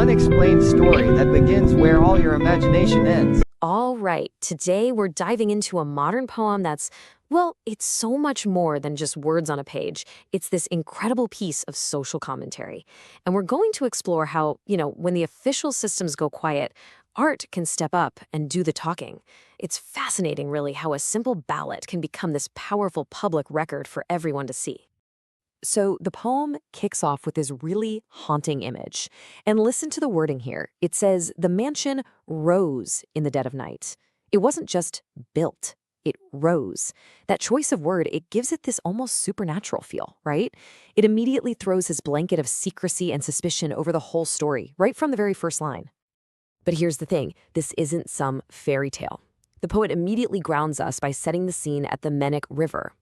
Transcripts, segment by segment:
unexplained story that begins where all your imagination ends. All right, today we're diving into a modern poem that's, well, it's so much more than just words on a page. It's this incredible piece of social commentary. And we're going to explore how, when the official systems go quiet, art can step up and do the talking. It's fascinating, really, how a simple ballad can become this powerful public record for everyone to see. So the poem kicks off with this really haunting image. And listen to the wording here. It says, the mansion rose in the dead of night. It wasn't just built, it rose. That choice of word, it gives it this almost supernatural feel, right? It immediately throws his blanket of secrecy and suspicion over the whole story, right from the very first line. But here's the thing, this isn't some fairy tale. The poet immediately grounds us by setting the scene at the Menik River.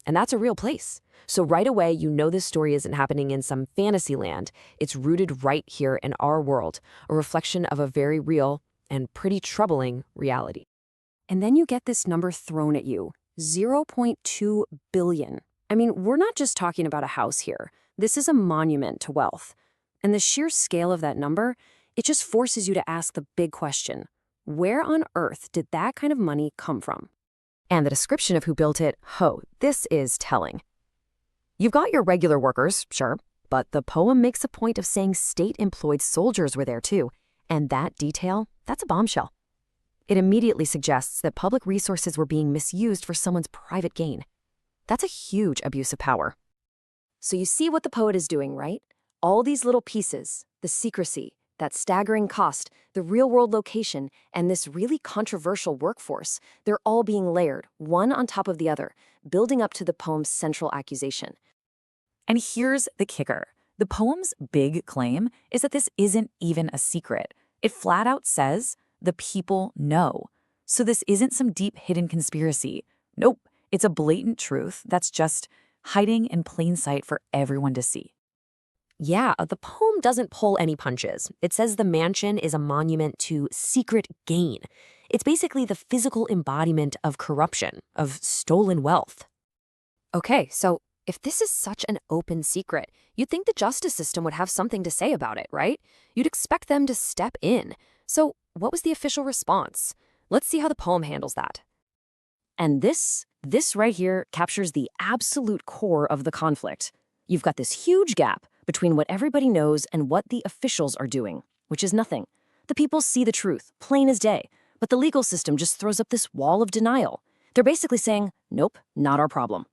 And that's a real place. So right away, you know this story isn't happening in some fantasy land. It's rooted right here in our world, a reflection of a very real and pretty troubling reality. And then you get this number thrown at you, 0.2 billion. I mean, we're not just talking about a house here. This is a monument to wealth. And the sheer scale of that number, it just forces you to ask the big question. Where on earth did that kind of money come from? And the description of who built it, this is telling. You've got your regular workers, sure, but the poem makes a point of saying state-employed soldiers were there too, and that detail, that's a bombshell. It immediately suggests that public resources were being misused for someone's private gain. That's a huge abuse of power. So you see what the poet is doing, right? All these little pieces, the secrecy, that staggering cost, the real-world location, and this really controversial workforce, they're all being layered, one on top of the other, building up to the poem's central accusation. And here's the kicker. The poem's big claim is that this isn't even a secret. It flat out says, the people know. So this isn't some deep hidden conspiracy. Nope, it's a blatant truth that's just hiding in plain sight for everyone to see. Yeah, the poem doesn't pull any punches. It says the mansion is a monument to secret gain. It's basically the physical embodiment of corruption, of stolen wealth. Okay, so if this is such an open secret, you'd think the justice system would have something to say about it, right? You'd expect them to step in. So what was the official response? Let's see how the poem handles that. And this right here captures the absolute core of the conflict. You've got this huge gap between what everybody knows and what the officials are doing, which is nothing. The people see the truth, plain as day, but the legal system just throws up this wall of denial. They're basically saying, nope, not our problem.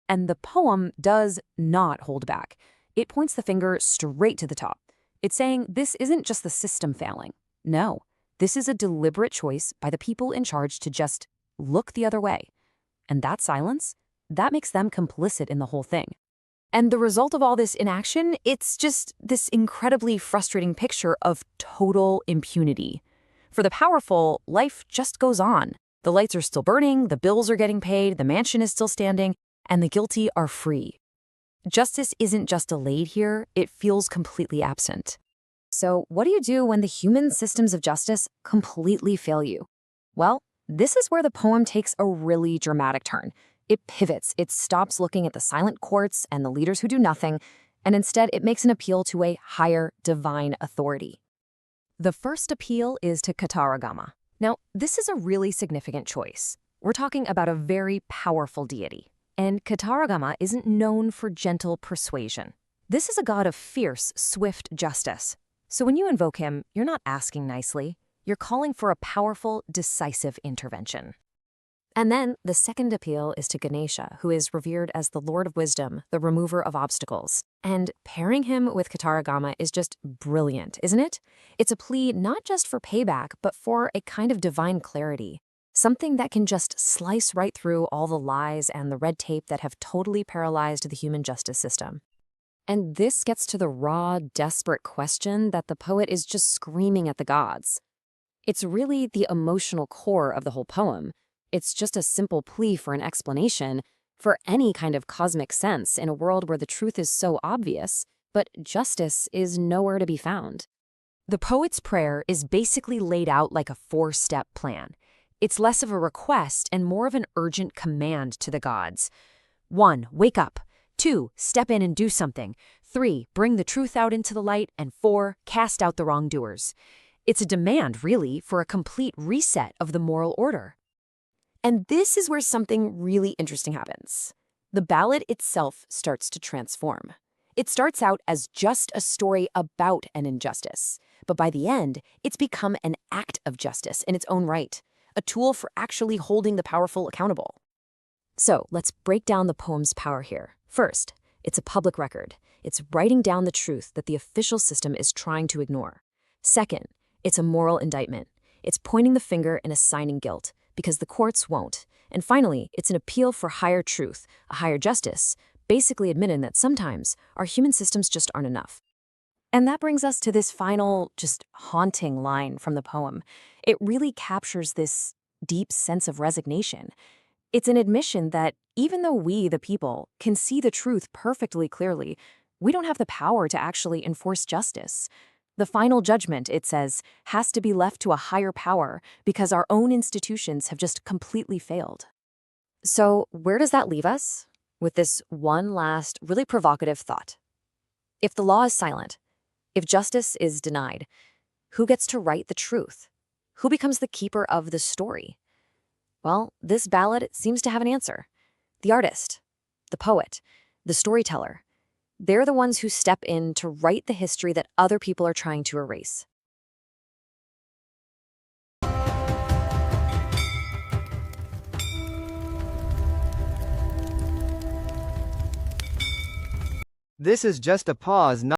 And the poem does not hold back. It points the finger straight to the top. It's saying this isn't just the system failing. No, this is a deliberate choice by the people in charge to just look the other way. And that silence, that makes them complicit in the whole thing. And the result of all this inaction, it's just this incredibly frustrating picture of total impunity. For the powerful, life just goes on. The lights are still burning, the bills are getting paid, the mansion is still standing, and the guilty are free. Justice isn't just delayed here, it feels completely absent. So what do you do when the human systems of justice completely fail you? Well, this is where the poem takes a really dramatic turn. It pivots, it stops looking at the silent courts and the leaders who do nothing, and instead it makes an appeal to a higher divine authority. The first appeal is to Kataragama. Now, this is a really significant choice. We're talking about a very powerful deity, and Kataragama isn't known for gentle persuasion. This is a god of fierce, swift justice. So when you invoke him, you're not asking nicely, you're calling for a powerful, decisive intervention. And then the second appeal is to Ganesha, who is revered as the Lord of Wisdom, the remover of obstacles. And pairing him with Kataragama is just brilliant, isn't it? It's a plea not just for payback, but for a kind of divine clarity. Something that can just slice right through all the lies and the red tape that have totally paralyzed the human justice system. And this gets to the raw, desperate question that the poet is just screaming at the gods. It's really the emotional core of the whole poem. It's just a simple plea for an explanation, for any kind of cosmic sense in a world where the truth is so obvious, but justice is nowhere to be found. The poet's prayer is basically laid out like a 4-step plan. It's less of a request and more of an urgent command to the gods. 1. Wake up. 2. Step in and do something. 3. Bring the truth out into the light. And 4. Cast out the wrongdoers. It's a demand, really, for a complete reset of the moral order. And this is where something really interesting happens. The ballad itself starts to transform. It starts out as just a story about an injustice, but by the end, it's become an act of justice in its own right, a tool for actually holding the powerful accountable. So let's break down the poem's power here. First, it's a public record. It's writing down the truth that the official system is trying to ignore. Second, it's a moral indictment. It's pointing the finger and assigning guilt, because the courts won't. And finally, it's an appeal for higher truth, a higher justice, basically admitting that sometimes our human systems just aren't enough. And that brings us to this final, just haunting line from the poem. It really captures this deep sense of resignation. It's an admission that even though we, the people, can see the truth perfectly clearly, we don't have the power to actually enforce justice. The final judgment, it says, has to be left to a higher power because our own institutions have just completely failed. So where does that leave us? With this one last, really provocative thought. If the law is silent, if justice is denied, who gets to write the truth? Who becomes the keeper of the story? Well, this ballad seems to have an answer. The artist, the poet, the storyteller. They're the ones who step in to write the history that other people are trying to erase. This is just a pause,